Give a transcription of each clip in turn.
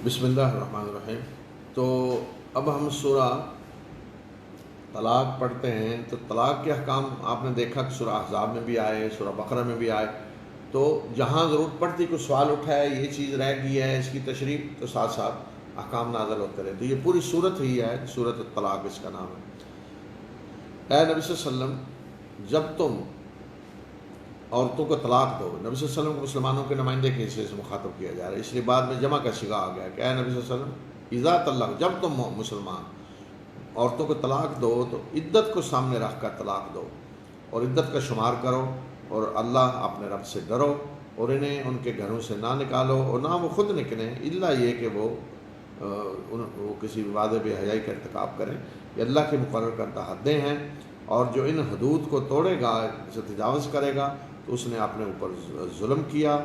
بسم اللہ الرحمن الرحیم۔ تو اب ہم سورہ طلاق پڑھتے ہیں۔ تو طلاق کے احکام آپ نے دیکھا کہ سورہ احزاب میں بھی آئے، سورہ بقرہ میں بھی آئے۔ تو جہاں ضرورت پڑتی کوئی سوال اٹھائے یہ چیز رہ گئی ہے اس کی تشریح، تو ساتھ ساتھ احکام نازل ہوتے رہے۔ تو یہ پوری صورت ہی ہے، سورۃ الطلاق اس کا نام ہے۔ اے نبی صلی اللہ علیہ وسلم، جب تم عورتوں کو طلاق دو، نبی صلی اللہ علیہ وسلم کو مسلمانوں کے نمائندے کے حصے سے مخاطب کیا جا رہا ہے، اس لیے بعد میں جمع کا صیغہ آ گیا کہ اے نبی صلی اللہ علیہ وسلم اذا طلق، جب تم مسلمان عورتوں کو طلاق دو تو عدت کو سامنے رکھ کر طلاق دو، اور عدت کا شمار کرو، اور اللہ اپنے رب سے ڈرو، اور انہیں ان کے گھروں سے نہ نکالو، اور نہ وہ خود نکلیں الا یہ کہ وہ کسی وعدے بے حیائی کا ارتکاب کریں۔ یہ اللہ کی مقرر کردہ حدیں ہیں، اور جو ان حدود کو توڑے گا، اسے تجاوز کرے گا، تو اس نے اپنے اوپر ظلم کیا،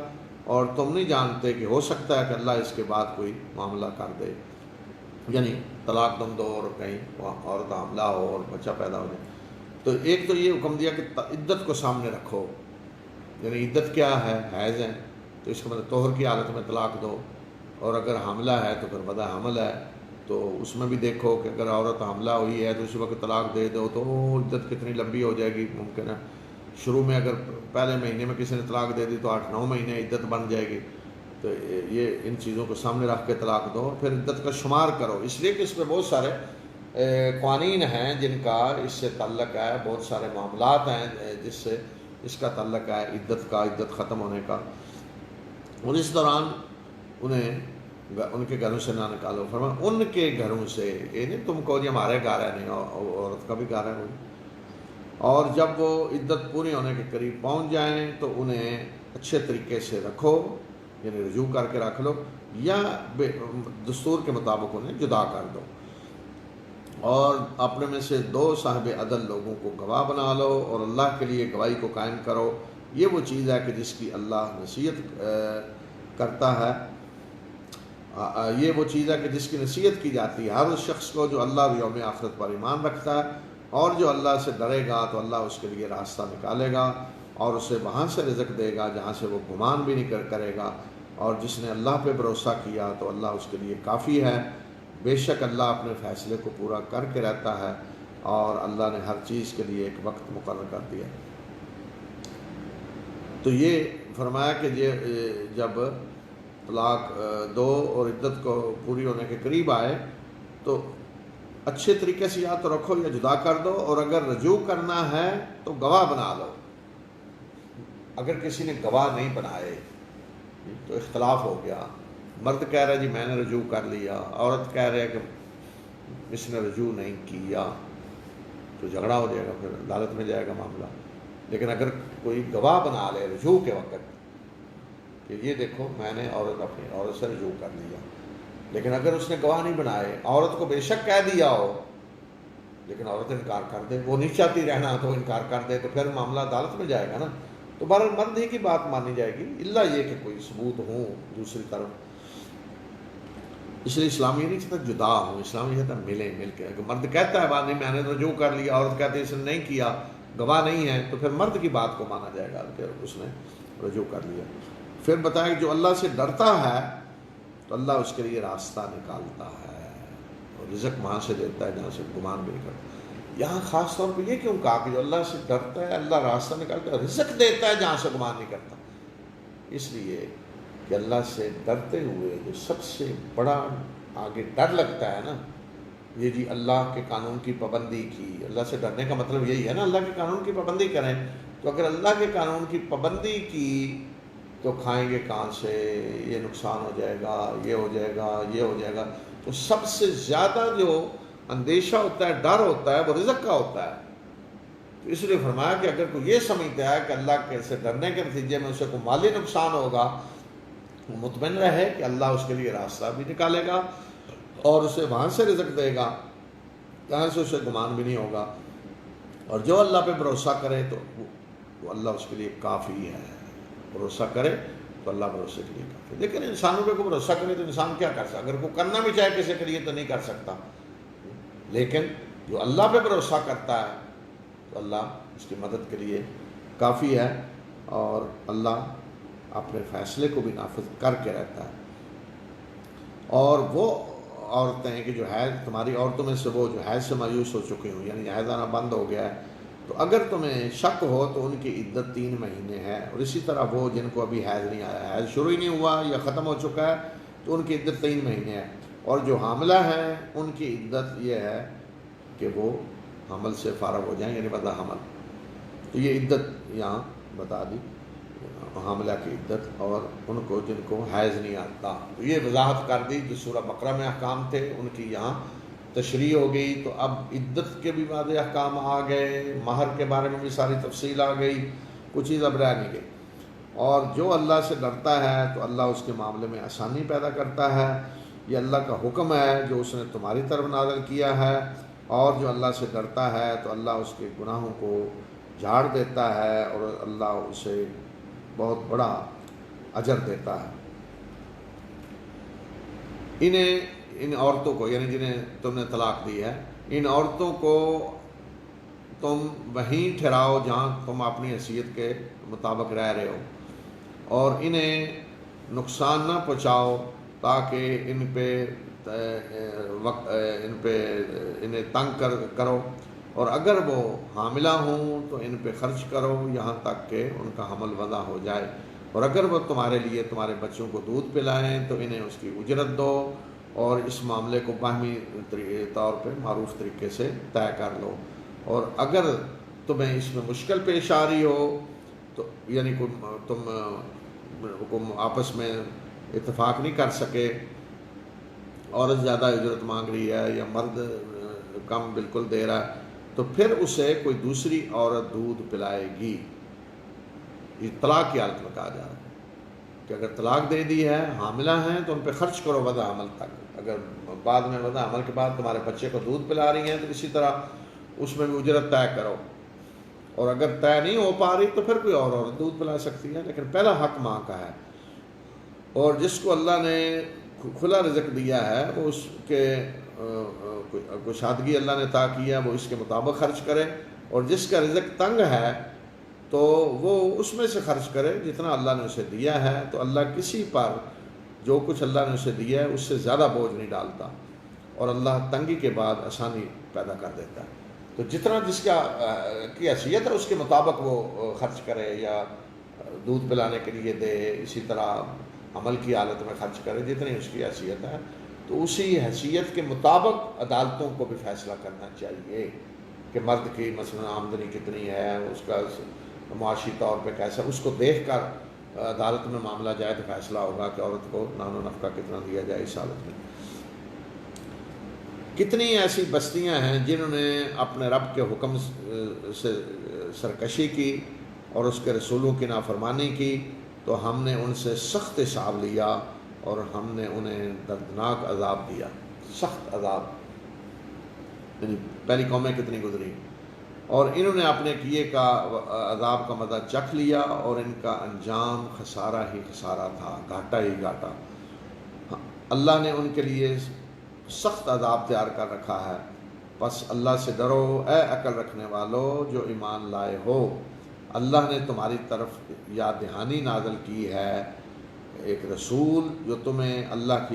اور تم نہیں جانتے کہ ہو سکتا ہے کہ اللہ اس کے بعد کوئی معاملہ کر دے، یعنی طلاق تم دو اور کہیں عورت حاملہ ہو اور بچہ پیدا ہو جائے۔ تو ایک تو یہ حکم دیا کہ عدت کو سامنے رکھو، یعنی عدت کیا ہے، حیض ہے، تو اس کا مطلب طہر کی حالت میں طلاق دو، اور اگر حاملہ ہے تو پھر وضع حمل ہے، تو اس میں بھی دیکھو کہ اگر عورت حاملہ ہوئی ہے تو اسی وقت طلاق دے دو تو عدت کتنی لمبی ہو جائے گی۔ ممکن ہے شروع میں اگر پہلے مہینے میں کسی نے طلاق دے دی تو 8-9 مہینے عدت بن جائے گی۔ تو یہ ان چیزوں کو سامنے رکھ کے طلاق دو، پھر عدت کا شمار کرو، اس لیے کہ اس میں بہت سارے قوانین ہیں جن کا اس سے تعلق ہے، بہت سارے معاملات ہیں جس سے اس کا تعلق ہے عدت کا، عدت ختم ہونے کا، اور اس دوران انہیں ان کے گھروں سے نہ نکالو۔ فرمایا ان کے گھروں سے، یعنی تم کو جی ہمارے گھر ہے، نہیں عورت کا بھی گھر ہے وہ، اور جب وہ عدت پوری ہونے کے قریب پہنچ جائیں تو انہیں اچھے طریقے سے رکھو، یعنی رجوع کر کے رکھ لو، یا دستور کے مطابق انہیں جدا کر دو، اور اپنے میں سے 2 صاحب عدل لوگوں کو گواہ بنا لو، اور اللہ کے لیے گواہی کو قائم کرو۔ یہ وہ چیز ہے کہ جس کی اللہ نصیحت کرتا ہے، یہ وہ چیز ہے کہ جس کی نصیحت کی جاتی ہے ہر اس شخص کو جو اللہ اور یوم آخرت پر ایمان رکھتا ہے، اور جو اللہ سے ڈرے گا تو اللہ اس کے لیے راستہ نکالے گا، اور اسے وہاں سے رزق دے گا جہاں سے وہ گمان بھی نہیں کرے گا، اور جس نے اللہ پہ بھروسہ کیا تو اللہ اس کے لیے کافی ہے۔ بے شک اللہ اپنے فیصلے کو پورا کر کے رہتا ہے، اور اللہ نے ہر چیز کے لیے ایک وقت مقرر کر دیا۔ تو یہ فرمایا کہ جب طلاق دو اور عدت کو پوری ہونے کے قریب آئے تو اچھے طریقے سے یا تو رکھو یا جدا کر دو، اور اگر رجوع کرنا ہے تو گواہ بنا لو۔ اگر کسی نے گواہ نہیں بنائے تو اختلاف ہو گیا، مرد کہہ رہا ہے جی میں نے رجوع کر لیا، عورت کہہ رہے کہ اس نے رجوع نہیں کیا، تو جھگڑا ہو جائے گا، پھر عدالت میں جائے گا معاملہ۔ لیکن اگر کوئی گواہ بنا لے رجوع کے وقت کہ یہ دیکھو میں نے اپنی عورت سے رجوع کر لیا، لیکن اگر اس نے گواہ نہیں بنائے، عورت کو بے شک کہہ دیا ہو لیکن عورت انکار کر دے، وہ نہیں چاہتی رہنا تو انکار کر دے، تو پھر معاملہ عدالت میں جائے گا نا، تو بہرحال مرد ہی کی بات مانی جائے گی، الا یہ کہ کوئی ثبوت ہوں دوسری طرف۔ اس لیے اسلام یہ نہیں چاہتا جدا ہوں، اسلام یہ چاہتا ملیں، مل کے۔ اگر مرد کہتا ہے بعد نہیں میں نے رجوع کر لیا، عورت کہتی ہے اس نے نہیں کیا، گواہ نہیں ہے، تو پھر مرد کی بات کو مانا جائے گا کہ اس نے رجوع کر لیا۔ پھر بتایا کہ جو اللہ سے ڈرتا ہے تو اللہ اس کے لیے راستہ نکالتا ہے، اور رزق وہاں سے دیتا ہے جہاں سے گمان بھی نہیں کرتا۔ یہاں خاص طور پہ یہ کیوں کہا کہ جو اللہ سے ڈرتا ہے اللہ راستہ نکالتا ہے، رزق دیتا ہے جہاں سے گمان نہیں کرتا؟ اس لیے کہ اللہ سے ڈرتے ہوئے جو سب سے بڑا آگے ڈر لگتا ہے نا، یہ جی اللہ کے قانون کی پابندی کی۔ اللہ سے ڈرنے کا مطلب یہی ہے نا، اللہ کے قانون کی پابندی کریں۔ تو اگر اللہ کے قانون کی پابندی کی تو کھائیں گے کہاں سے، یہ نقصان ہو جائے گا، یہ ہو جائے گا، یہ ہو جائے گا، تو سب سے زیادہ جو اندیشہ ہوتا ہے، ڈر ہوتا ہے، وہ رزق کا ہوتا ہے۔ تو اس لیے فرمایا کہ اگر کوئی یہ سمجھتا ہے کہ اللہ کے سے ڈرنے کے نتیجے میں اسے کوئی مالی نقصان ہوگا، وہ مطمئن رہے کہ اللہ اس کے لیے راستہ بھی نکالے گا، اور اسے وہاں سے رزق دے گا جہاں سے اسے گمان بھی نہیں ہوگا، اور جو اللہ پہ بھروسہ کرے تو وہ اللہ اس کے لیے کافی ہے۔ بھروسہ کرے تو اللہ بھروسے کے لیے کافی ہے۔ لیکن انسانوں پہ کوئی بھروسہ کرے تو انسان کیا کر سکتا؟ اگر کوئی کرنا بھی چاہے کسی کے لیے تو نہیں کر سکتا، لیکن جو اللہ پہ بھروسہ کرتا ہے تو اللہ اس کی مدد کے لیے کافی ہے، اور اللہ اپنے فیصلے کو بھی نافذ کر کے رہتا ہے۔ اور وہ عورتیں کہ جو حیض، تمہاری عورتوں میں سے وہ جو حیض سے مایوس ہو چکی ہوں، یعنی حیض آنا بند ہو گیا ہے، تو اگر تمہیں شک ہو تو ان کی عدت 3 مہینے ہے، اور اسی طرح وہ جن کو ابھی حیض نہیں آیا، حیض شروع ہی نہیں ہوا یا ختم ہو چکا ہے، تو ان کی عدت 3 مہینے ہے، اور جو حاملہ ہیں ان کی عدت یہ ہے کہ وہ حمل سے فارغ ہو جائیں، یعنی بعد حمل. تو یہ عدت یہاں بتا دی، حاملہ کی عدت، اور ان کو جن کو حیض نہیں آتا. تو یہ وضاحت کر دی جو سورہ بقرہ میں احکام تھے ان کی یہاں تشریح ہو گئی. تو اب عدت کے بھی واضح احکام آ گئے، مہر کے بارے میں بھی ساری تفصیل آ گئی، کچھ چیز اب رہ نہیں گئی. اور جو اللہ سے ڈرتا ہے تو اللہ اس کے معاملے میں آسانی پیدا کرتا ہے. یہ اللہ کا حکم ہے جو اس نے تمہاری طرف نازل کیا ہے، اور جو اللہ سے ڈرتا ہے تو اللہ اس کے گناہوں کو جھاڑ دیتا ہے، اور اللہ اسے بہت بڑا اجر دیتا ہے. ان عورتوں کو، یعنی جنہیں تم نے طلاق دی ہے، ان عورتوں کو تم وہیں ٹھہراؤ جہاں تم اپنی حیثیت کے مطابق رہ رہے ہو، اور انہیں نقصان نہ پہنچاؤ تاکہ انہیں تنگ کرو، اور اگر وہ حاملہ ہوں تو ان پہ خرچ کرو یہاں تک کہ ان کا حمل وضع ہو جائے، اور اگر وہ تمہارے لیے تمہارے بچوں کو دودھ پلائیں تو انہیں اس کی اجرت دو، اور اس معاملے کو باہمی طور پہ معروف طریقے سے طے کر لو. اور اگر تمہیں اس میں مشکل پیش آ رہی ہو تو یعنی تم آپس میں اتفاق نہیں کر سکے، عورت زیادہ اجرت مانگ رہی ہے یا مرد کم بالکل دے رہا ہے، تو پھر اسے کوئی دوسری عورت دودھ پلائے گی. یہ طلاق کی حالت میں کہا جا رہا ہے کہ اگر طلاق دے دی ہے، حاملہ ہیں، تو ان پہ خرچ کرو وضع حمل تک. اگر بعد میں وضع حمل کے بعد تمہارے بچے کو دودھ پلا رہی ہیں تو اسی طرح اس میں بھی اجرت طے کرو، اور اگر طے نہیں ہو پا رہی تو پھر کوئی اور عورت دودھ پلا سکتی ہے، لیکن پہلا حق ماں کا ہے. اور جس کو اللہ نے کھلا رزق دیا ہے وہ اس کے کشادگی اللہ نے عطا کی ہے، وہ اس کے مطابق خرچ کرے، اور جس کا رزق تنگ ہے تو وہ اس میں سے خرچ کرے جتنا اللہ نے اسے دیا ہے. تو اللہ کسی پر جو کچھ اللہ نے اسے دیا ہے اس سے زیادہ بوجھ نہیں ڈالتا، اور اللہ تنگی کے بعد آسانی پیدا کر دیتا ہے. تو جتنا جس کی حیثیت ہے اس کے مطابق وہ خرچ کرے، یا دودھ پلانے کے لیے دے، اسی طرح عمل کی حالت میں خرچ کرے جتنی اس کی حیثیت ہے. تو اسی حیثیت کے مطابق عدالتوں کو بھی فیصلہ کرنا چاہیے کہ مرد کی مثلا آمدنی کتنی ہے، اس کا معاشی طور پہ کیسا، اس کو دیکھ کر عدالت میں معاملہ جائے تو فیصلہ ہوگا کہ عورت کو نان و نفقہ کتنا دیا جائے. اس حالت میں کتنی ایسی بستیاں ہیں جنہوں نے اپنے رب کے حکم سے سرکشی کی اور اس کے رسولوں کی نافرمانی کی، تو ہم نے ان سے سخت حساب لیا اور ہم نے انہیں دردناک عذاب دیا. سخت عذاب، یعنی پہلی قومیں کتنی گزری، اور انہوں نے اپنے کیے کا عذاب کا مزہ چکھ لیا، اور ان کا انجام خسارہ ہی خسارہ تھا، گھاٹا ہی گھاٹا. اللہ نے ان کے لیے سخت عذاب تیار کر رکھا ہے. پس اللہ سے ڈرو اے عقل رکھنے والو جو ایمان لائے ہو. اللہ نے تمہاری طرف یاد دہانی نازل کی ہے، ایک رسول جو تمہیں اللہ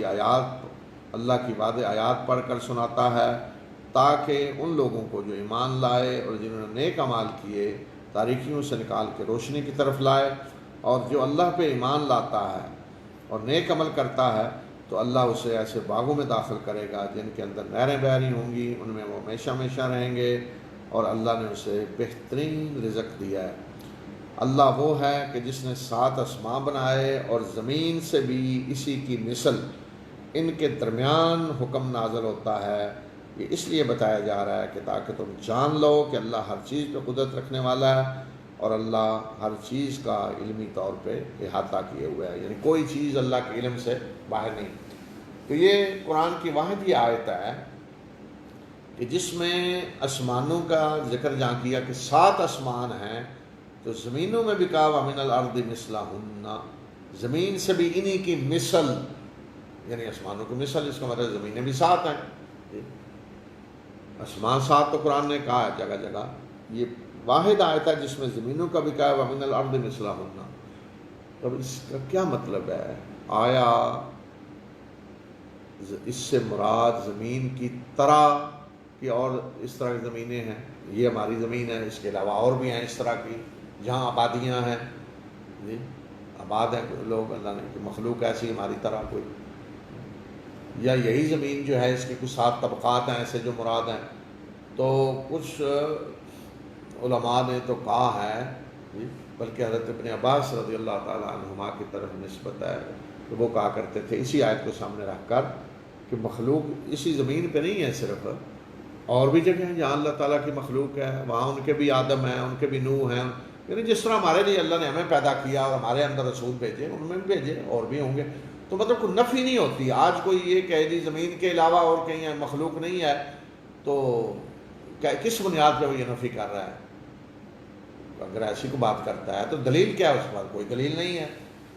کی واضح آیات پڑھ کر سناتا ہے، تاکہ ان لوگوں کو جو ایمان لائے اور جنہوں نے نیک اعمال کیے تاریکیوں سے نکال کے روشنی کی طرف لائے. اور جو اللہ پہ ایمان لاتا ہے اور نیک عمل کرتا ہے تو اللہ اسے ایسے باغوں میں داخل کرے گا جن کے اندر نہریں بہہ رہی ہوں گی، ان میں وہ ہمیشہ ہمیشہ رہیں گے، اور اللہ نے اسے بہترین رزق دیا ہے. اللہ وہ ہے کہ جس نے 7 آسماں بنائے اور زمین سے بھی اسی کی مثل، ان کے درمیان حکم نازل ہوتا ہے. یہ اس لیے بتایا جا رہا ہے کہ تاکہ تم جان لو کہ اللہ ہر چیز پہ قدرت رکھنے والا ہے، اور اللہ ہر چیز کا علمی طور پہ احاطہ کیے ہوئے ہے، یعنی کوئی چیز اللہ کے علم سے باہر نہیں. تو یہ قرآن کی واحد یہ آیت ہے کہ جس میں آسمانوں کا ذکر جہاں کیا کہ 7 آسمان ہیں، تو زمینوں میں بھی کہا وَمِنَ الْأَرْضِ مِثْلَهُنَّ، زمین سے بھی انہی کی مثل، یعنی آسمانوں کی مثل، اس کا مطلب زمینیں بھی 7 ہیں. آسمان 7 تو قرآن نے کہا ہے جگہ جگہ. یہ واحد آیت ہے جس میں زمینوں کا بھی کہا ہے وَمِنَ الْأَرْضِ مِثْلَهُنَّ. اب اس کا کیا مطلب ہے؟ آیا اس سے مراد زمین کی طرح کی اور اس طرح کی زمینیں ہیں، یہ ہماری زمین ہے، اس کے علاوہ اور بھی ہیں اس طرح کی جہاں آبادیاں ہیں، جی آباد ہیں لوگ، اللہ نے کہ مخلوق ایسی ہماری طرح کوئی، یا یہی زمین جو ہے اس کے کچھ 7 طبقات ہیں ایسے جو مراد ہیں. تو کچھ علماء نے تو کہا ہے جی، بلکہ حضرت ابن عباس رضی اللہ تعالیٰ عنہما کی طرف نسبت ہے کہ وہ کہا کرتے تھے اسی آیت کو سامنے رکھ کر کہ مخلوق اسی زمین پہ نہیں ہے صرف، اور بھی جگہ ہیں جہاں اللہ تعالیٰ کی مخلوق ہے، وہاں ان کے بھی آدم ہیں، ان کے بھی نوح ہیں، یعنی جس طرح ہمارے لیے اللہ نے ہمیں پیدا کیا اور ہمارے اندر رسول بھیجے، ان میں بھی بھیجے اور بھی ہوں گے. تو مطلب کوئی نفی نہیں ہوتی. آج کوئی یہ کہہ دی زمین کے علاوہ اور کہیں مخلوق نہیں ہے تو کس بنیاد پہ وہ یہ نفی کر رہا ہے؟ اگر ایسی کو بات کرتا ہے تو دلیل کیا ہے؟ اس پر کوئی دلیل نہیں ہے.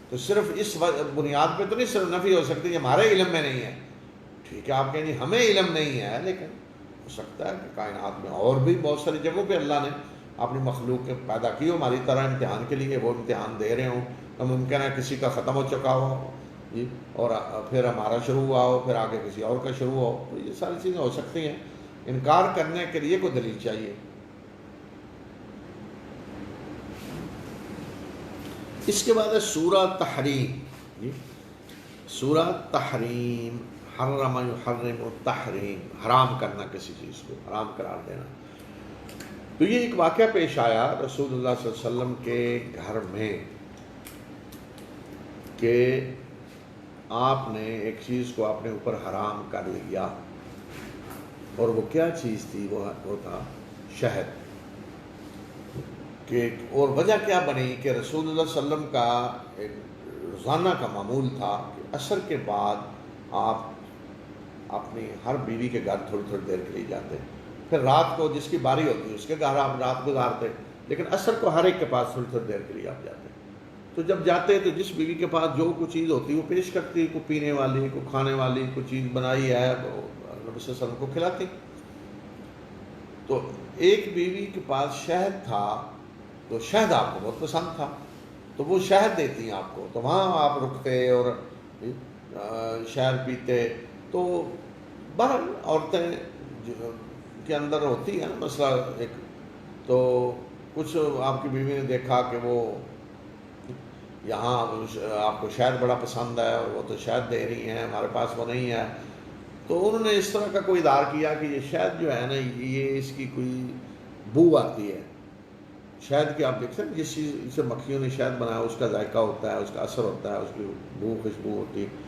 تو صرف اس بنیاد پہ تو نہیں صرف نفی ہو سکتی کہ ہمارے علم میں نہیں ہے. ٹھیک ہے آپ کہیں جی ہمیں علم نہیں ہے، لیکن ہو سکتا ہے کہ کائنات میں اور بھی بہت ساری جگہوں پہ اللہ نے اپنی مخلوق پیدا کی ہو ہماری طرح امتحان کے لیے، وہ امتحان دے رہے ہوں. ممکن ہے کسی کا ختم ہو چکا ہو جی اور پھر ہمارا شروع ہوا ہو، پھر آگے کسی اور کا شروع ہو. تو یہ ساری چیزیں ہو سکتی ہیں. انکار کرنے کے لیے کوئی دلیل چاہیے. اس کے بعد ہے سورہ تحریم. جی سورہ تحریم، حرم یحرم التحریم، حرام کرنا کسی چیز کو، حرام قرار دینا. تو یہ ایک واقعہ پیش آیا رسول اللہ صلی اللہ علیہ وسلم کے گھر میں کہ آپ نے ایک چیز کو اپنے اوپر حرام کر لیا، اور وہ کیا چیز تھی؟ وہ تھا شہد. کہ اور وجہ کیا بنی کہ رسول اللہ صلی اللہ علیہ وسلم کا ایک روزانہ کا معمول تھا کہ عصر کے بعد آپ اپنی ہر بیوی کے گھر تھوڑی تھوڑی دیر کے لیے جاتے، پھر رات کو جس کی باری ہوتی ہے اس کے گھر آپ رات گزارتے، لیکن عصر کو ہر ایک کے پاس تھوڑی تھوڑی دیر کے لیے آپ جاتے. تو جب جاتے تو جس بیوی کے پاس جو کوئی چیز ہوتی وہ پیش کرتی، کوئی پینے والی، کوئی کھانے والی، کوئی چیز بنائی ہے وہ نبی صلی اللہ علیہ وسلم کو کھلاتی. تو ایک بیوی کے پاس شہد تھا، تو شہد آپ کو بہت پسند تھا، تو وہ شہد دیتی ہیں آپ کو، تو وہاں آپ رکتے اور شہد پیتے. تو بہرحال عورتیں کے اندر ہوتی ہے نا مسئلہ ایک. تو کچھ آپ کی بیوی نے دیکھا کہ وہ یہاں آپ کو شہد بڑا پسند ہے اور وہ تو شہد دے رہی ہیں، ہمارے پاس وہ نہیں ہے. تو انہوں نے اس طرح کا کوئی ادار کیا کہ یہ شہد جو ہے نا یہ اس کی کوئی بو آتی ہے. شہد کی آپ دیکھتے ہیں جس چیز سے مکھیوں نے شہد بنایا اس کا ذائقہ ہوتا ہے، اس کا اثر ہوتا ہے، اس کی بو خوشبو ہوتی ہے.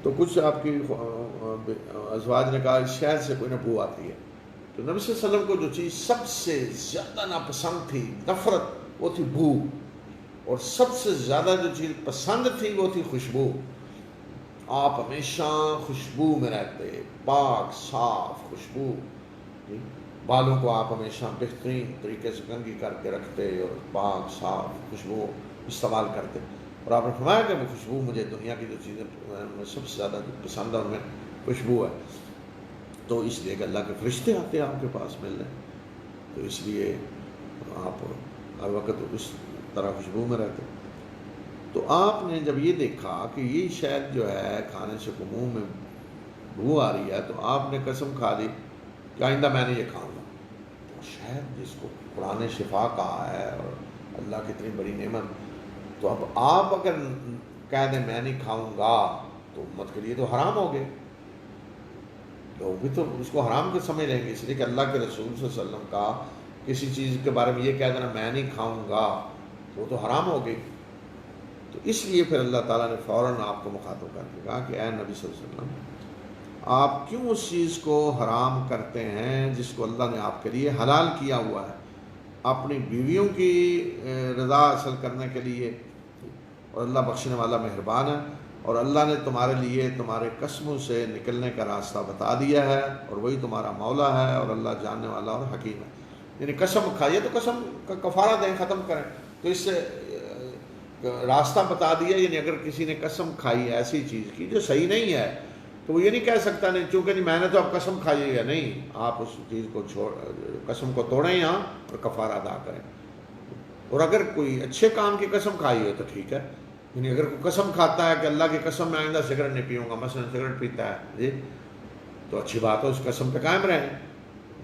تو کچھ آپ کی ازواج نے کہا اس شہد سے کوئی نہ بو آتی ہے. تو نبی صلی اللہ علیہ وسلم کو جو چیز سب سے زیادہ ناپسند تھی، نفرت، وہ تھی بو، اور سب سے زیادہ جو چیز پسند تھی وہ تھی خوشبو. آپ ہمیشہ خوشبو میں رہتے، پاک صاف خوشبو. بالوں کو آپ ہمیشہ بہترین طریقے سے کنگھی کر کے رکھتے اور پاک صاف خوشبو استعمال کرتے. اور آپ نے فرمایا کہ وہ خوشبو مجھے دنیا کی جو چیزیں سب سے زیادہ پسند ہے ان میں خوشبو ہے. تو اس لیے کہ اللہ کے فرشتے آتے ہیں آپ کے پاس ملنے، تو اس لیے آپ ہر وقت اس طرح خوشبو میں رہتے. تو آپ نے جب یہ دیکھا کہ یہ شہد جو ہے کھانے سے منہ میں بو آ رہی ہے، تو آپ نے قسم کھا لی کہ آئندہ میں نے یہ کھاؤں گا. تو شہد جس کو قرآن شفا کہا ہے اور اللہ کی اتنی بڑی نعمت، تو اب آپ اگر کہہ دیں میں نہیں کھاؤں گا تو امت کے لیے تو حرام ہو گئے. لوگ بھی تو اس کو حرام کے سمجھ لیں گے، اس لیے کہ اللہ کے رسول صلی اللہ علیہ وسلم کا کسی چیز کے بارے میں یہ کہہ دینا میں نہیں کھاؤں گا تو وہ تو حرام ہو گئی. تو اس لیے پھر اللہ تعالیٰ نے فوراً آپ کو مخاطب کر کے کہا کہ اے نبی صلی اللہ علیہ وسلم آپ کیوں اس چیز کو حرام کرتے ہیں جس کو اللہ نے آپ کے لیے حلال کیا ہوا ہے اپنی بیویوں کی رضا حاصل کرنے کے لیے. اور اللہ بخشنے والا مہربان ہے، اور اللہ نے تمہارے لیے تمہارے قسموں سے نکلنے کا راستہ بتا دیا ہے، اور وہی تمہارا مولا ہے، اور اللہ جاننے والا اور حکیم ہے. یعنی قسم کھائیے تو قسم کا کفارہ دیں، ختم کریں. تو اس سے راستہ بتا دیا. یعنی اگر کسی نے قسم کھائی ایسی چیز کی جو صحیح نہیں ہے تو وہ یہ نہیں کہہ سکتا نہیں چونکہ نہیں میں نے تو اب قسم کھائی ہے. نہیں، آپ اس چیز کو قسم کو توڑیں یہاں اور کفارہ ادا کریں. اور اگر کوئی اچھے کام کی قسم کھائی ہو تو ٹھیک ہے، یعنی اگر کوئی قسم کھاتا ہے کہ اللہ کی قسم میں آئندہ سگریٹ نہیں پیوں گا، مثلا سگریٹ پیتا ہے جی، تو اچھی بات ہے، اس قسم پہ قائم رہیں.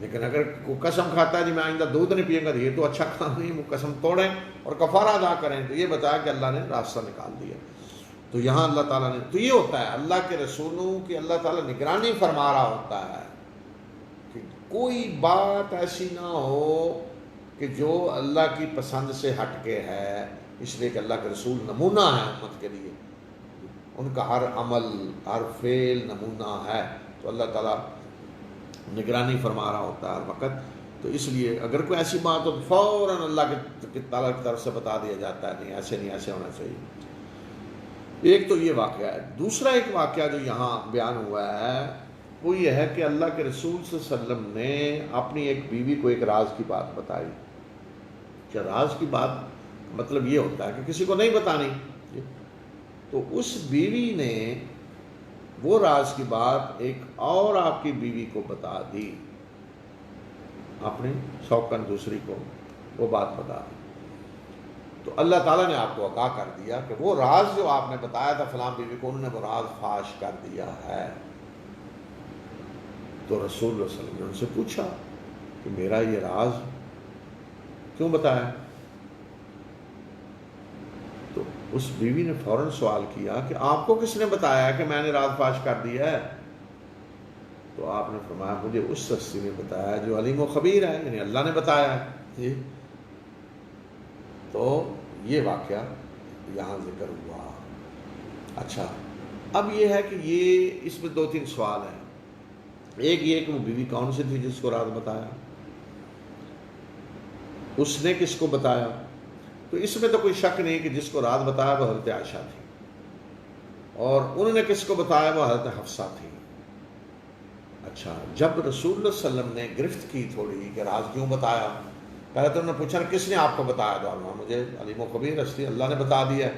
لیکن اگر کوئی قسم کھاتا ہے جی میں آئندہ دودھ نہیں پیوں گا، تو یہ تو اچھا کام نہیں، وہ قسم توڑیں اور کفارہ ادا کریں. تو یہ بتایا کہ اللہ نے راستہ نکال دیا. تو یہاں اللہ تعالیٰ نے، تو یہ ہوتا ہے اللہ کے رسولوں کی اللہ تعالیٰ نگرانی فرما رہا ہوتا ہے کہ کوئی بات ایسی نہ ہو کہ جو اللہ کی پسند سے ہٹ کے ہے، اس لیے کہ اللہ کے رسول نمونہ ہے امت کے لیے، ان کا ہر عمل ہر فعل نمونہ ہے. تو اللہ تعالیٰ نگرانی فرما رہا ہوتا ہے ہر وقت. تو اس لیے اگر کوئی ایسی بات ہو تو فوراً اللہ کے تعالیٰ کی طرف سے بتا دیا جاتا ہے، نہیں ایسے نہیں، ایسے ہونا چاہیے. ایک تو یہ واقعہ ہے. دوسرا ایک واقعہ جو یہاں بیان ہوا ہے وہ یہ ہے کہ اللہ کے رسول صلی اللہ علیہ وسلم نے اپنی ایک بیوی کو ایک راز کی بات بتائی. کیا راز کی بات مطلب یہ ہوتا ہے کہ کسی کو نہیں بتانی. تو اس بیوی نے وہ راز کی بات ایک اور آپ کی بیوی کو بتا دی، اپنی شوقن دوسری کو وہ بات بتا دی. تو اللہ تعالیٰ نے آپ کو آگاہ کر دیا کہ وہ راز جو آپ نے بتایا تھا فلاں بیوی کو، انہوں نے وہ راز فاش کر دیا ہے. تو رسول اللہ صلی اللہ علیہ وسلم نے ان سے پوچھا کہ میرا یہ راز کیوں بتایا؟ تو اس بیوی نے فوراً سوال کیا کہ آپ کو کس نے بتایا کہ میں نے راز فاش کر دیا ہے؟ تو آپ نے فرمایا مجھے اس ہستی نے بتایا جو علیم و خبیر ہے، یعنی اللہ نے بتایا ہے. جی، تو یہ واقعہ یہاں ذکر ہوا. اچھا، اب یہ ہے کہ یہ اس میں 2-3 سوال ہیں. ایک یہ کہ وہ بیوی کون سی تھی جس کو راز بتایا، اس نے کس کو بتایا. تو اس میں تو کوئی شک نہیں کہ جس کو راز بتایا وہ حضرت عائشہ تھی، اور انہوں نے کس کو بتایا وہ حضرت حفصہ تھی. اچھا، جب رسول اللہ صلی اللہ علیہ وسلم نے گرفت کی تھوڑی کہ راز کیوں بتایا، پہلے تو انہوں نے پوچھا کس نے آپ کو بتایا، تو مجھے علیم و خبیر ہستی اللہ نے بتا دیا.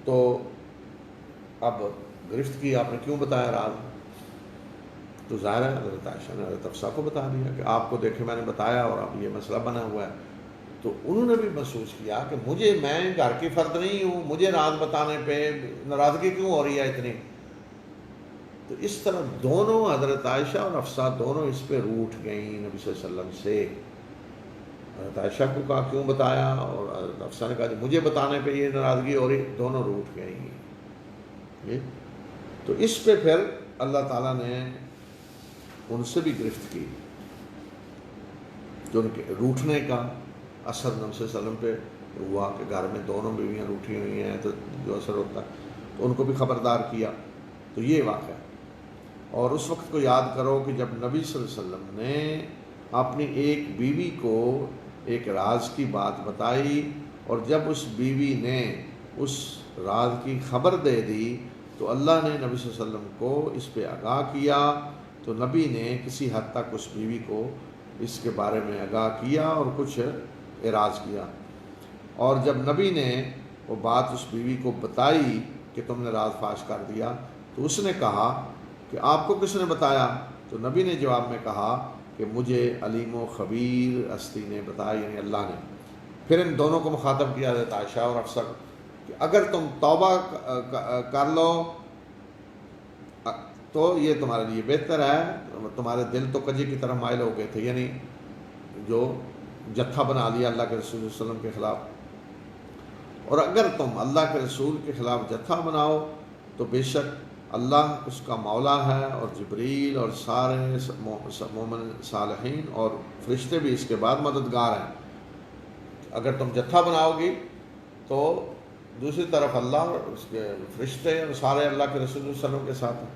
تو اب گرفت کی آپ نے کیوں بتایا راز، تو ظاہر ہے حضرت عائشہ نے حضرت حفصہ کو بتا دیا کہ آپ کو دیکھے میں نے بتایا اور اب یہ مسئلہ بنا ہوا ہے. تو انہوں نے بھی محسوس کیا کہ میں گھر کی فرد نہیں ہوں، مجھے راز بتانے پہ ناراضگی کیوں ہو رہی ہے اتنی. تو اس طرح دونوں حضرت عائشہ اور حفصہ دونوں اس پہ روٹھ گئیں نبی صلی اللہ علیہ وسلم سے. حضرت عائشہ کو کہا کیوں بتایا، اور حضرت حفصہ نے کہا کہ مجھے بتانے پہ یہ ناراضگی ہو رہی، دونوں روٹھ گئیں. تو اس پہ پھر اللہ تعالیٰ نے ان سے بھی گرفت کی. جو ان کے روٹھنے کا اثر نبی صلی اللہ علیہ وسلم پہ ہوا کہ گھر میں دونوں بیویاں روٹھی ہوئی ہیں تو جو اثر ہوتا ہے، تو ان کو بھی خبردار کیا. تو یہ واقعہ. اور اس وقت کو یاد کرو کہ جب نبی صلی اللہ علیہ وسلم نے اپنی ایک بیوی کو ایک راز کی بات بتائی، اور جب اس بیوی نے اس راز کی خبر دے دی تو اللہ نے نبی صلی اللہ علیہ وسلم کو اس پہ آگاہ کیا. تو نبی نے کسی حد تک اس بیوی کو اس کے بارے میں آگاہ کیا اور کچھ اعراض کیا. اور جب نبی نے وہ بات اس بیوی کو بتائی کہ تم نے راز فاش کر دیا، تو اس نے کہا کہ آپ کو کس نے بتایا؟ تو نبی نے جواب میں کہا کہ مجھے علیم و خبیر ہستی نے بتایا، یعنی اللہ نے. پھر ان دونوں کو مخاطب کیا حضرت عائشہ اور حفصہ کہ اگر تم توبہ کر لو تو یہ تمہارے لیے بہتر ہے. تمہارے دل تو کجی کی طرح مائل ہو گئے تھے، یعنی جو جتھا بنا لیا اللہ کے رسول صلی اللہ علیہ وسلم کے خلاف. اور اگر تم اللہ کے رسول کے خلاف جتھا بناؤ تو بے شک اللہ اس کا مولا ہے، اور جبریل اور سارے مومن صالحین اور فرشتے بھی اس کے بعد مددگار ہیں. اگر تم جتھا بناؤ گی تو دوسری طرف اللہ اور اس کے فرشتے اور سارے اللہ کے رسول صلی اللہ علیہ وسلم کے ساتھ ہیں.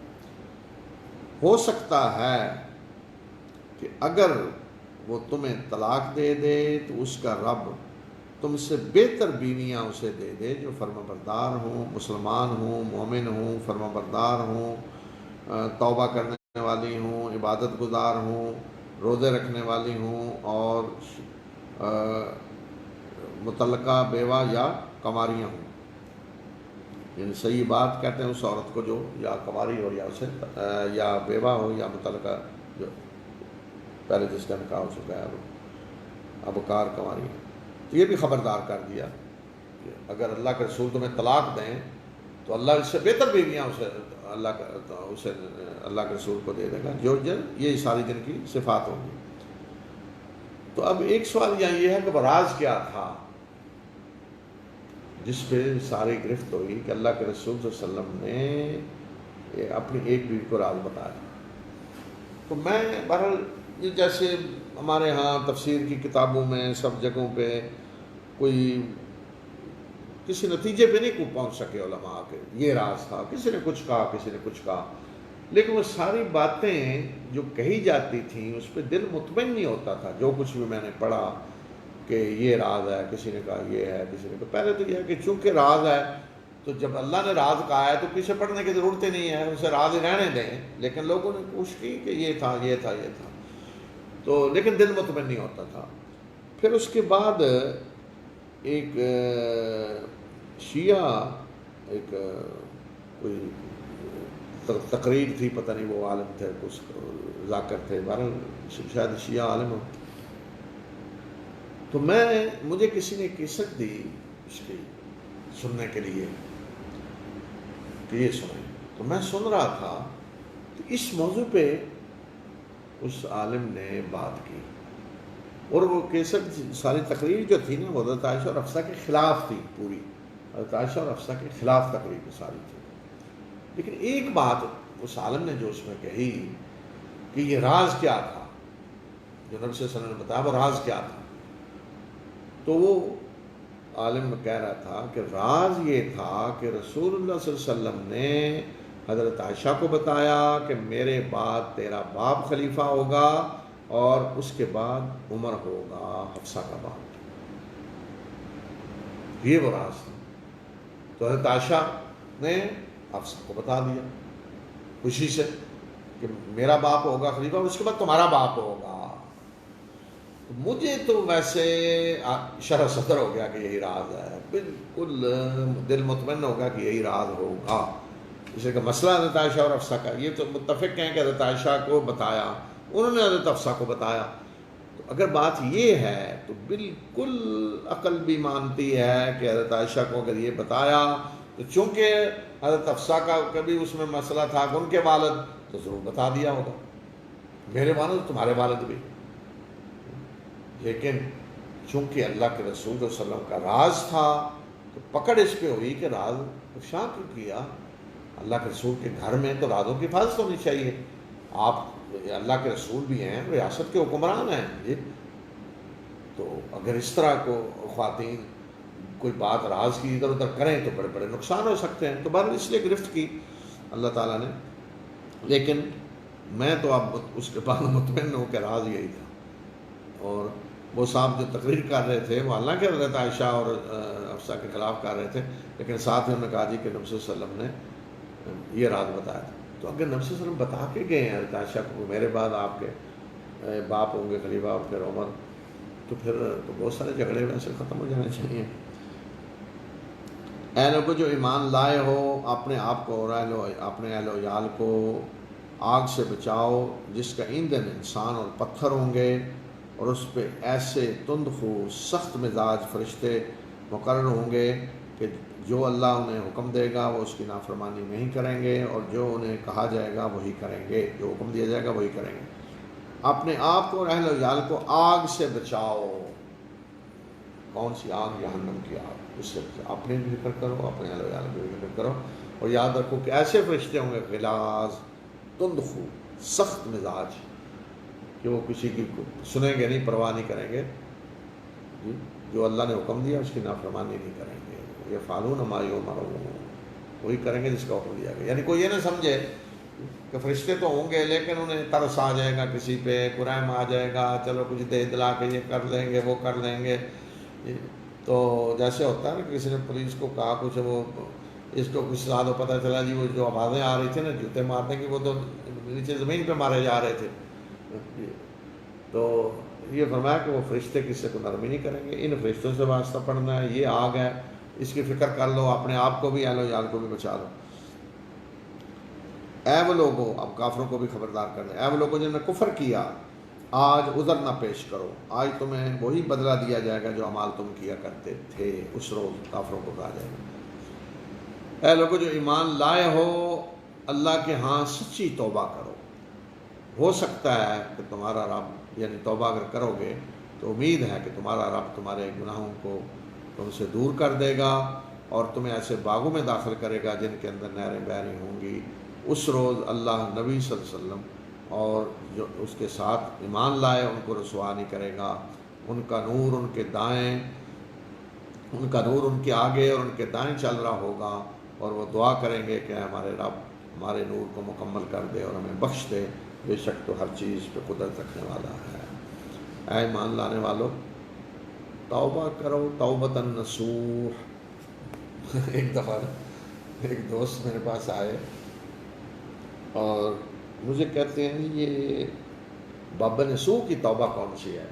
ہو سکتا ہے کہ اگر وہ تمہیں طلاق دے دے تو اس کا رب تم سے بہتر بیویاں اسے دے دے جو فرما بردار ہوں، مسلمان ہوں، مومن ہوں، فرما بردار ہوں، توبہ کرنے والی ہوں، عبادت گزار ہوں، روزے رکھنے والی ہوں، اور متعلقہ بیوہ یا کنواریاں ہوں. یعنی صحیح بات کہتے ہیں اس عورت کو جو یا کنواری ہو یا اسے یا بیوہ ہو یا متعلقہ جو پہلے جس کا نکاح ہو چکا ہے اب کار کنواری ہے. تو یہ بھی خبردار کر دیا کہ اگر اللہ کے رسول تمہیں طلاق دیں تو اللہ اس سے بہتر بیویاں اسے اللہ کے رسول کو دے دے گا، جو یہ ساری جن کی صفات ہوں گی۔ تو اب ایک سوال یہاں یہ ہے کہ راز کیا تھا جس پہ ساری گرفت ہوئی کہ اللہ کے رسول صلی اللہ علیہ وسلم نے اپنی ایک بیوی کو راز بتایا۔ تو میں بہرحال یہ جیسے ہمارے ہاں تفسیر کی کتابوں میں سب جگہوں پہ کوئی کسی نتیجے پہ نہیں کوئی پہنچ سکے علماء کے یہ راز تھا، کسی نے کچھ کہا کسی نے کچھ کہا، لیکن وہ ساری باتیں جو کہی جاتی تھیں اس پہ دل مطمئن نہیں ہوتا تھا۔ جو کچھ بھی میں نے پڑھا کہ یہ راز ہے، کسی نے کہا یہ ہے، کسی نے کہا، پہلے تو یہ ہے کہ چونکہ راز ہے تو جب اللہ نے راز کہا ہے تو پیچھے پڑھنے کی ضرورت ہی نہیں ہے، اسے راز ہی رہنے دیں۔ لیکن لوگوں نے کوشش کی کہ یہ تھا یہ تھا یہ تھا، تو لیکن دل مطمئن نہیں ہوتا تھا۔ پھر اس کے بعد ایک شیعہ ایک کوئی تقریر تھی، پتہ نہیں وہ عالم تھے کچھ ذاکر تھے، بہرحال شاید شیعہ عالم ہو، تو مجھے کسی نے کیسٹ دی اس کی سننے کے لیے کہ یہ سنیں، تو میں سن رہا تھا تو اس موضوع پہ اس عالم نے بات کی، اور وہ کیسٹ ساری تقریر جو تھی نا وہ حضرت عائشہ اور حفصہ کے خلاف تھی، پوری حضرت عائشہ اور حفصہ کے خلاف تقریر ساری تھی۔ لیکن ایک بات اس عالم نے جو اس میں کہی کہ یہ راز کیا تھا جو نبی صلی اللہ علیہ وسلم نے بتایا، وہ راز کیا تھا، تو وہ عالم کہہ رہا تھا کہ راز یہ تھا کہ رسول اللہ صلی اللہ علیہ وسلم نے حضرت عائشہ کو بتایا کہ میرے بعد تیرا باپ خلیفہ ہوگا اور اس کے بعد عمر ہوگا حفصہ کا باپ، یہ وہ راز تھا۔ تو حضرت عائشہ نے حفصہ کو بتا دیا خوشی سے کہ میرا باپ ہوگا خلیفہ اور اس کے بعد تمہارا باپ ہوگا۔ مجھے تو ویسے شرح صدر ہو گیا کہ یہی راز ہے، بالکل دل مطمئن ہوگا کہ یہی راز ہوگا۔ جیسے کہ مسئلہ حضرت عائشہ اور حفصہ کا، یہ تو متفق ہیں کہ حضرت عائشہ کو بتایا، انہوں نے حضرت حفصہ کو بتایا، تو اگر بات یہ ہے تو بالکل عقل بھی مانتی ہے کہ حضرت عائشہ کو اگر یہ بتایا تو چونکہ حضرت حفصہ کا کبھی اس میں مسئلہ تھا کہ ان کے والد، تو ضرور بتا دیا ہوگا، میرے والد تمہارے والد بھی۔ لیکن چونکہ اللہ کے رسول صلی اللہ علیہ وسلم کا راز تھا تو پکڑ اس پہ ہوئی کہ راز افشا کیوں کیا؟ اللہ کے رسول کے گھر میں تو رازوں کی حفاظت ہونی چاہیے، آپ اللہ کے رسول بھی ہیں، ریاست کے حکمران ہیں جی، تو اگر اس طرح کو خواتین کوئی بات راز کی ادھر ادھر کریں تو بڑے بڑے نقصان ہو سکتے ہیں۔ تو بہرحال اس لیے گرفت کی اللہ تعالیٰ نے، لیکن میں تو اب اس کے بعد مطمئن ہوں کہ راز یہی تھا۔ اور وہ صاحب جو تقریر کر رہے تھے وہ حالانکہ حضرت عائشہ اور حفصہ کے خلاف کر رہے تھے، لیکن ساتھ ہی انہوں نے کہا جی کہ نبی صلی اللہ علیہ وسلم نے یہ راز بتایا تھا۔ تو اگر نبی صلی اللہ علیہ وسلم بتا کے گئے ہیں حضرت عائشہ کو میرے بعد آپ کے باپ ہوں گے خلیفہ اور پھر عمر، تو پھر تو بہت سارے جھگڑے ویسے ختم ہو جانے چاہیے۔ اے لوگو جو ایمان لائے ہو، اپنے آپ کو اور اپنے اہل و عیال کو آگ سے بچاؤ جس کا ایندھن انسان اور پتھر ہوں گے، اور اس پہ ایسے تند خو سخت مزاج فرشتے مقرر ہوں گے کہ جو اللہ انہیں حکم دے گا وہ اس کی نافرمانی نہیں کریں گے، اور جو انہیں کہا جائے گا وہی کریں گے، جو حکم دیا جائے گا وہی کریں گے۔ اپنے آپ کو اور اہل و عیال کو آگ سے بچاؤ۔ کون سی آگ؟ جہنم کی آگ، اس سے بچاؤ۔ اپنے بھی فکر کرو، اپنے اہل و عیال کی بھی فکر کرو، اور یاد رکھو کہ ایسے فرشتے ہوں گے غلاظ تند خو سخت مزاج، کہ وہ کسی کی سنیں گے نہیں، پرواہ نہیں کریں گے، جو اللہ نے حکم دیا اس کی نافرمانی نہیں کریں گے۔ یہ فعلون ما یؤمرون، وہی کریں گے جس کا حکم دیا گیا۔ یعنی کوئی یہ نہ سمجھے کہ فرشتے تو ہوں گے لیکن انہیں ترس آ جائے گا کسی پہ، قرآن آ جائے گا، چلو کچھ دے دلا کے یہ کر لیں گے وہ کر لیں گے۔ تو جیسے ہوتا ہے نا کہ کسی نے پولیس کو کہا کچھ، وہ اس کو کچھ زیادہ پتہ چلا جی وہ جو آوازیں آ رہی تھی نا جوتے مارنے کی، وہ تو نیچے زمین پہ مارے جا رہے تھے، تو یہ فرمایا کہ وہ فرشتے کسی کو نرمی نہیں کریں گے۔ ان فرشتوں سے واسطہ پڑھنا ہے، یہ آگ ہے، اس کی فکر کر لو، اپنے آپ کو بھی اہل و عیال کو بھی بچا لو۔ اے وہ لوگوں، اب کافروں کو بھی خبردار کرنا ہے، اے وہ لوگوں جنہوں نے کفر کیا آج عذر نہ پیش کرو، آج تمہیں وہی بدلہ دیا جائے گا جو اعمال تم کیا کرتے تھے۔ اس روز کافروں کو کہا جائے گا، اے لوگوں جو ایمان لائے ہو، اللہ کے ہاں سچی توبہ کرو۔ ہو سکتا ہے کہ تمہارا رب، یعنی توبہ اگر کرو گے تو امید ہے کہ تمہارا رب تمہارے گناہوں کو تم سے دور کر دے گا اور تمہیں ایسے باغوں میں داخل کرے گا جن کے اندر نہریں بہہ رہی ہوں گی۔ اس روز اللہ نبی صلی اللہ علیہ وسلم اور جو اس کے ساتھ ایمان لائے ان کو رسوا نہیں کرے گا۔ ان کا نور ان کے دائیں، ان کا نور ان کے آگے اور ان کے دائیں چل رہا ہوگا، اور وہ دعا کریں گے کہ ہمارے رب ہمارے نور کو مکمل کر دے اور ہمیں بخش دے، بے شک تو ہر چیز پہ قدرت رکھنے والا ہے۔ اے ایمان لانے والو، توبہ کرو توبۃ نصوح۔ ایک دفعہ ایک دوست میرے پاس آئے اور مجھے کہتے ہیں یہ بابا نصوح کی توبہ کون سی ہے؟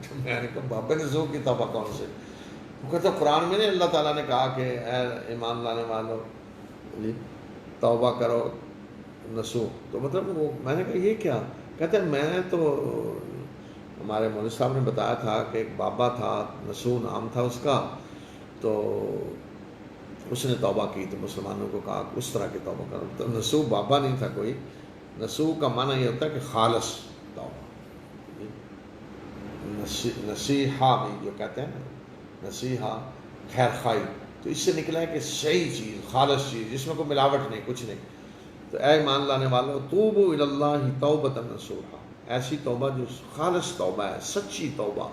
تو میں نے کہا بابا نصوح کی توبہ کون سی؟ وہ کہتا قرآن میں نہیں اللہ تعالیٰ نے کہا کہ اے ایمان لانے والو توبہ کرو نصوح؟ تو مطلب وہ میں نے کہا یہ کیا؟ کہتے ہیں میں تو ہمارے مولوی صاحب نے بتایا تھا کہ ایک بابا تھا، نصوح نام تھا اس کا، تو اس نے توبہ کی تو مسلمانوں کو کہا کہ اس طرح کی توبہ کرو۔ تو نصوح بابا نہیں تھا کوئی، نصوح کا معنی یہ ہوتا ہے کہ خالص توبہ، نصیحہ میں جو کہتے ہیں نا، نصیحہ خیر خواہی، تو اس سے نکلا ہے کہ صحیح چیز، خالص چیز جس میں کوئی ملاوٹ نہیں، کچھ نہیں۔ تو اے ایمان لانے والو، توبوا الی اللہ توبۃ نصوحا، ایسی توبہ جو خالص توبہ ہے، سچی توبہ،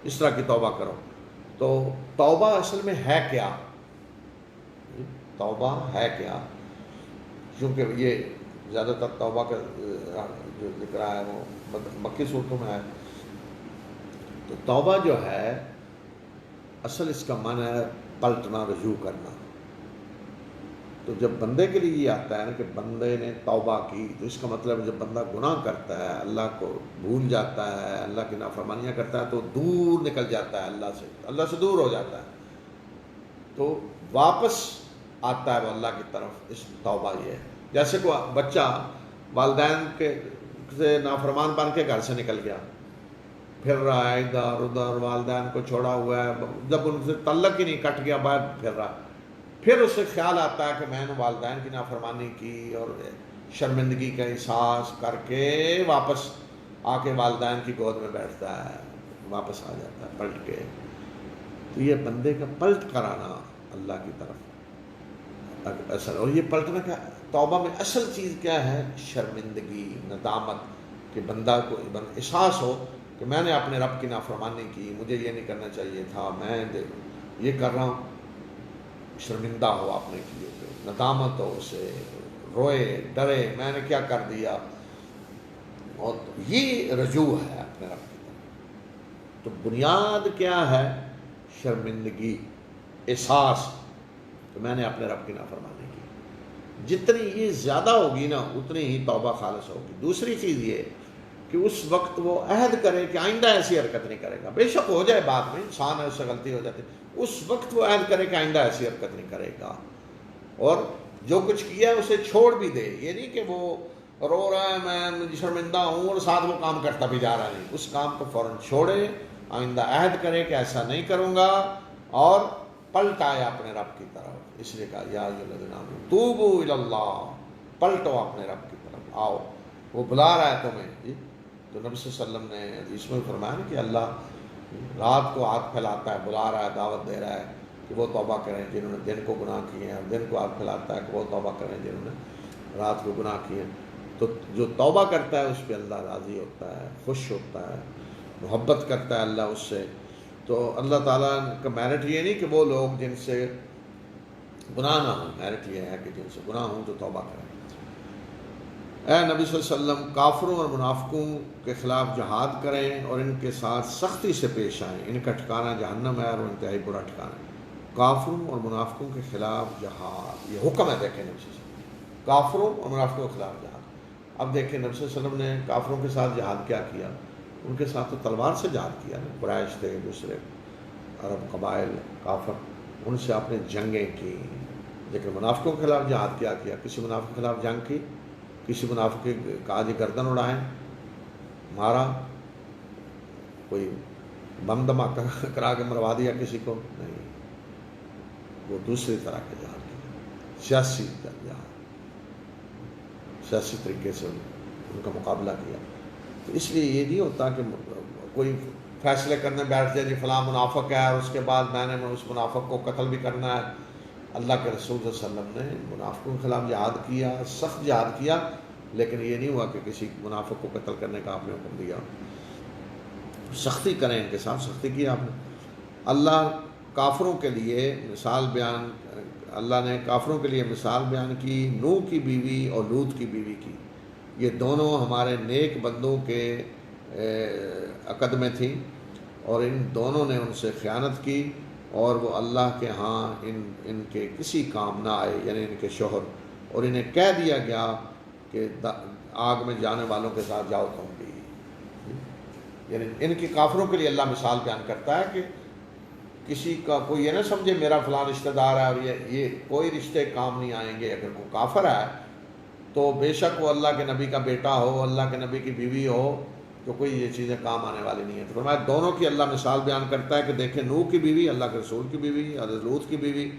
اس طرح کی توبہ کرو۔ تو توبہ اصل میں ہے کیا؟ توبہ ہے کیا؟ کیونکہ یہ زیادہ تر توبہ کا جو ذکر ہے وہ مکی صورتوں میں ہے۔ تو توبہ جو ہے اصل اس کا معنی ہے پلٹنا، رجوع کرنا۔ تو جب بندے کے لیے یہ آتا ہے نا کہ بندے نے توبہ کی، تو اس کا مطلب جب بندہ گناہ کرتا ہے، اللہ کو بھول جاتا ہے، اللہ کی نافرمانیاں کرتا ہے، تو دور نکل جاتا ہے اللہ سے دور ہو جاتا ہے، تو واپس آتا ہے وہ اللہ کی طرف۔ اس توبہ یہ ہے جیسے کوئی بچہ والدین کے سے نافرمان بن کے گھر سے نکل گیا، پھر رہا ہے ادھر ادھر، والدین کو چھوڑا ہوا ہے، جب ان سے تعلق ہی نہیں، کٹ گیا، باہر پھر رہا، پھر اسے خیال آتا ہے کہ میں نے والدین کی نافرمانی کی، اور شرمندگی کا احساس کر کے واپس آ کے والدین کی گود میں بیٹھتا ہے، واپس آ جاتا ہے پلٹ کے۔ تو یہ بندے کا پلٹ کر آنا اللہ کی طرف اصل، اور یہ پلٹنا کیا توبہ میں اصل چیز کیا ہے؟ شرمندگی، ندامت، کہ بندہ کو احساس ہو کہ میں نے اپنے رب کی نافرمانی کی، مجھے یہ نہیں کرنا چاہیے تھا، میں یہ کر رہا ہوں، شرمندہ ہو اپنے کیے ہوئے، ندامت ہو، اسے روئے ڈرے میں نے کیا کر دیا، اور یہ رجوع ہے اپنے رب کی طرف۔ تو بنیاد کیا ہے؟ شرمندگی، احساس کہ میں نے اپنے رب کی نافرمانی کی۔ جتنی یہ زیادہ ہوگی نا اتنی ہی توبہ خالص ہوگی۔ دوسری چیز یہ کہ اس وقت وہ عہد کرے کہ آئندہ ایسی حرکت نہیں کرے گا، بے شک ہو جائے بعد میں، انسان ہے، اس سے غلطی ہو جاتی، اس وقت وہ عہد کرے کہ آئندہ ایسی حرکت نہیں کرے گا، اور جو کچھ کیا ہے اسے چھوڑ بھی دے۔ یہ نہیں کہ وہ رو رہا ہے میں شرمندہ ہوں اور ساتھ وہ کام کرتا بھی جا رہا نہیں، اس کام کو فوراً چھوڑے، آئندہ عہد کرے کہ ایسا نہیں کروں گا، اور پلٹ آیا اپنے رب کی طرف۔ اس لیے کہا یا ایھا الذین آمنوا توبوا الی اللہ، پلٹو اپنے رب کی طرف آؤ، وہ بلا رہا ہے تمہیں جی۔ تو نبی صلی اللہ علیہ وسلم نے حدیث میں فرمایا نا کہ اللہ رات کو ہاتھ پھیلاتا ہے، بلا رہا ہے، دعوت دے رہا ہے کہ وہ توبہ کریں جنہوں نے دن کو گناہ کیے ہیں، اور دن کو ہاتھ پھیلاتا ہے کہ وہ توبہ کریں جنہوں نے رات کو گناہ کیے ہیں۔ تو جو توبہ کرتا ہے اس پہ اللہ راضی ہوتا ہے، خوش ہوتا ہے، محبت کرتا ہے اللہ اس سے۔ تو اللہ تعالیٰ کا میرٹ یہ نہیں کہ وہ لوگ جن سے گناہ نہ ہوں، میرٹ یہ ہے کہ جن سے گناہ ہوں تو توبہ کریں۔ اے نبی صلی اللہ علیہ وسلم، کافروں اور منافقوں کے خلاف جہاد کریں اور ان کے ساتھ سختی سے پیش آئیں، ان کا ٹھکانہ جہنم ہے اور وہ انتہائی برا ٹھکانہ ہے۔ کافروں اور منافقوں کے خلاف جہاد، یہ حکم ہے، دیکھیں نبی صلی اللہ علیہ وسلم، کافروں اور منافقوں کے خلاف جہاد۔ اب دیکھیں نبی صلی اللہ علیہ وسلم نے کافروں کے ساتھ جہاد کیا کیا؟ ان کے ساتھ تو تلوار سے جہاد کیا نا، قریش تھے، دوسرے عرب قبائل کافر، ان سے آپ نے جنگیں کی۔ لیکن منافقوں کے خلاف جہاد کیا؟ کسی منافق کے خلاف جنگ کی، کسی منافق کا آج گردن اڑائیں، مارا، کوئی بم دھماکہ کرا کے مروا دیا کسی کو، نہیں، وہ دوسری طرح کے جہاد کیا، سیاسی جہاد، سیاسی طریقے سے ان کا مقابلہ کیا۔ تو اس لیے یہ نہیں ہوتا کہ کوئی فیصلے کرنے بیٹھ جائے جی فلاں منافق ہے اور اس کے بعد میں نے اس منافق کو قتل بھی کرنا ہے۔ اللہ کے رسول صلی اللہ علیہ وسلم نے منافقوں کے خلاف جہاد کیا، سخت جہاد کیا، لیکن یہ نہیں ہوا کہ کسی منافق کو قتل کرنے کا آپ نے حکم دیا، سختی کریں ان کے ساتھ، سختی کی آپ نے۔ اللہ کافروں کے لیے مثال بیان، اللہ نے کافروں کے لیے مثال بیان کی نوح کی بیوی اور لوط کی بیوی کی، یہ دونوں ہمارے نیک بندوں کے عقد میں تھیں، اور ان دونوں نے ان سے خیانت کی، اور وہ اللہ کے ہاں ان کے کسی کام نہ آئے، یعنی ان کے شوہر، اور انہیں کہہ دیا گیا کہ آگ میں جانے والوں کے ساتھ جاؤ تم بھی۔ یعنی ان کی کافروں کے لیے اللہ مثال بیان کرتا ہے کہ کسی کا کوئی یہ نہ سمجھے میرا فلاں رشتہ دار ہے اور یہ کوئی رشتے کام نہیں آئیں گے۔ اگر کوئی کافر ہے تو بے شک وہ اللہ کے نبی کا بیٹا ہو، اللہ کے نبی کی بیوی ہو، تو کوئی یہ چیزیں کام آنے والی نہیں ہیں۔ تو فرمایا دونوں کی اللہ مثال بیان کرتا ہے کہ دیکھیں نوح کی بیوی، اللہ کے رسول کی بیوی، حضرت لوط کی بیوی،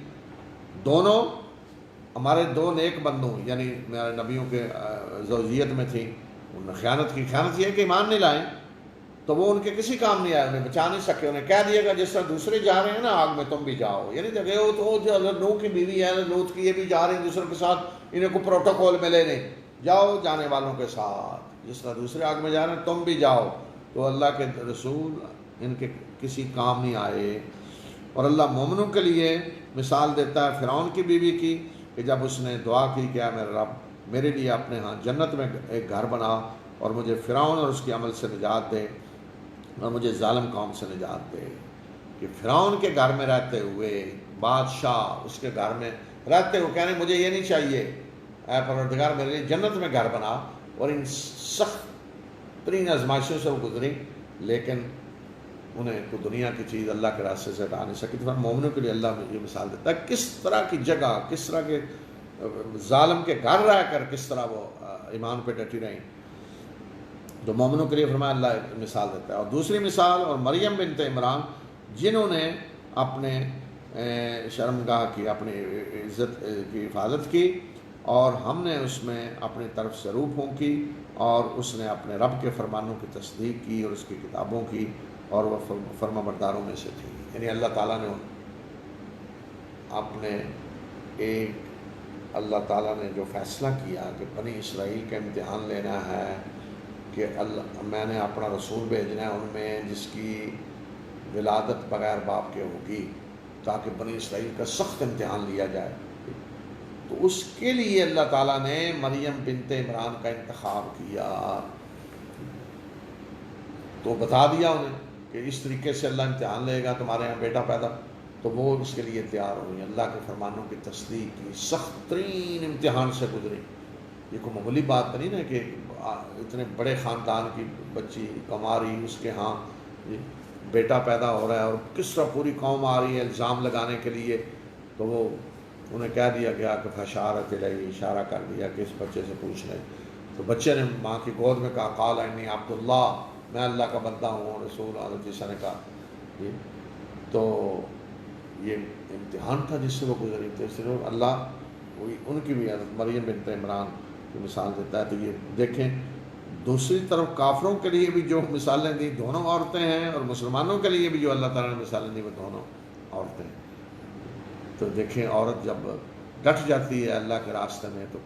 دونوں ہمارے دو نیک بندوں یعنی میرے نبیوں کے زوجیت میں تھیں، انہوں نے خیانت کی۔ خیانت یہ ہے کہ ایمان نہیں لائیں، تو وہ ان کے کسی کام نہیں آئے، انہیں بچا نہیں سکے، انہیں کہہ دیا گا جس طرح دوسرے جا رہے ہیں نا آگ میں تم بھی جاؤ، یعنی جگہ ہو تو جو حضرت نوح کی بیوی ہے، حضرت لوط کی، یہ بھی جا رہے ہیں دوسروں کے ساتھ، انہیں کو پروٹوکول ملے نہیں، جاؤ جانے والوں کے ساتھ، جس طرح دوسرے آگ میں جا رہے ہیں تم بھی جاؤ۔ تو اللہ کے رسول ان کے کسی کام نہیں آئے۔ اور اللہ مومنوں کے لیے مثال دیتا ہے فرعون کی بیوی کی، کہ جب اس نے دعا کی کہ اے میرے رب میرے لیے اپنے ہاں جنت میں ایک گھر بنا اور مجھے فرعون اور اس کے عمل سے نجات دے اور مجھے ظالم قوم سے نجات دے۔ کہ فرعون کے گھر میں رہتے ہوئے، بادشاہ اس کے گھر میں رہتے ہوئے کہنے مجھے یہ نہیں چاہیے، اے پروردگار میرے لیے جنت میں گھر بنا، اور ان سخت ترین آزمائشوں سے وہ گزری، لیکن انہیں کوئی دنیا کی چیز اللہ کے راستے سے ہٹا نہیں سکی۔ تو مومنوں کے لیے اللہ یہ مثال دیتا ہے کس طرح کی جگہ، کس طرح کے ظالم کے گھر رہ کر کس طرح وہ ایمان پہ ڈٹی رہیں۔ تو مومنوں کے لیے فرمایا اللہ مثال دیتا ہے۔ اور دوسری مثال اور مریم بنت عمران، جنہوں نے اپنے شرمگاہ کی، اپنی عزت کی حفاظت کی، اور ہم نے اس میں اپنی طرف سے روح پھونکی، اور اس نے اپنے رب کے فرمانوں کی تصدیق کی اور اس کی کتابوں کی، اور وہ فرما برداروں میں سے تھی۔ یعنی اللہ تعالیٰ نے اپنے اللہ تعالیٰ نے جو فیصلہ کیا کہ بنی اسرائیل کا امتحان لینا ہے، کہ میں نے اپنا رسول بھیجنا ہے ان میں جس کی ولادت بغیر باپ کے ہوگی، تاکہ بنی اسرائیل کا سخت امتحان لیا جائے، تو اس کے لیے اللہ تعالیٰ نے مریم بنت عمران کا انتخاب کیا۔ تو بتا دیا انہیں کہ اس طریقے سے اللہ امتحان لے گا، تمہارے یہاں بیٹا پیدا، تو وہ اس کے لیے تیار ہوئی، اللہ کے فرمانوں کی تصدیق کی، سخت ترین امتحان سے گزری۔ یہ کوئی معمولی بات نہیں نا کہ اتنے بڑے خاندان کی بچی کماری، اس کے ہاں بیٹا پیدا ہو رہا ہے، اور کس طرح پوری قوم آ رہی ہے الزام لگانے کے لیے، تو وہ انہیں کہہ دیا گیا کہ فشارت الیہ، اشارہ کر دیا کہ اس بچے سے پوچھ لیں۔ تو بچے نے ماں کی گود میں کہا قال انی عبداللہ، میں اللہ کا بندہ ہوں، رسول۔ حضرت عیسیٰ نے کہا جی، تو یہ امتحان تھا جس سے وہ گزری۔ تو اس لیے اللہ ان کی بھی حضرت مریم بنت عمران کی مثال دیتا ہے۔ تو یہ دیکھیں دوسری طرف کافروں کے لیے بھی جو مثالیں دی دونوں عورتیں ہیں، اور مسلمانوں کے لیے بھی جو اللہ تعالیٰ نے مثالیں دی وہ دونوں عورتیں ہیں۔ تو دیکھیں عورت جب ڈٹ جاتی ہے اللہ کے راستے میں تو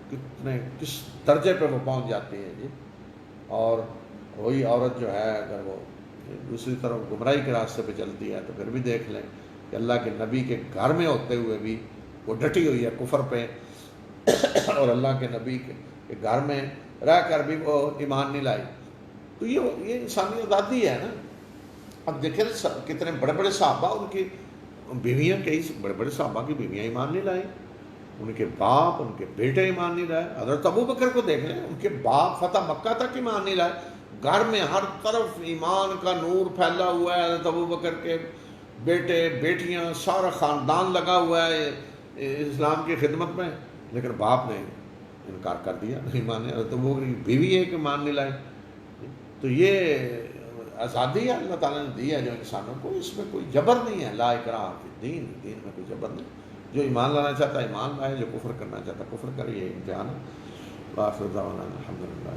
کس درجے پہ وہ پہنچ جاتی ہے جی۔ اور وہی عورت جو ہے اگر وہ دوسری طرف گمراہی کے راستے پہ چلتی ہے تو پھر بھی دیکھ لیں کہ اللہ کے نبی کے گھر میں ہوتے ہوئے بھی وہ ڈٹی ہوئی ہے کفر پہ، اور اللہ کے نبی کے گھر میں رہ کر بھی وہ ایمان نہیں لائی۔ تو یہ انسانی آزادی ہے نا۔ اب دیکھیں کتنے بڑے بڑے صحابہ، ان کی بیویاں، کئی بڑے بڑے صحابہ کی بیویاں ایمان نہیں لائیں، ان کے باپ، ان کے بیٹے ایمان نہیں لائے۔ حضرت ابو بکر کو دیکھ لیں، ان کے باپ فتح مکہ تک ایمان نہیں لائے، گھر میں ہر طرف ایمان کا نور پھیلا ہوا ہے، حضرت ابو بکر کے بیٹے بیٹیاں سارا خاندان لگا ہوا ہے اسلام کی خدمت میں، لیکن باپ نے انکار کر دیا، نہیں مانے۔ حضرت ابو بکر کی بیوی ہے کہ ایمان نہیں لائے۔ تو یہ آزادی ہے اللہ تعالیٰ نے دی ہے جو انسانوں کو، اس میں کوئی جبر نہیں ہے، لا اکراہ فی الدین، دین میں کوئی جبر نہیں. جو ایمان لانا چاہتا ہے ایمان لائے، جو کفر کرنا چاہتا ہے کفر کرے، یہ امتحان ہے. وآخر دعوانا الحمدللہ.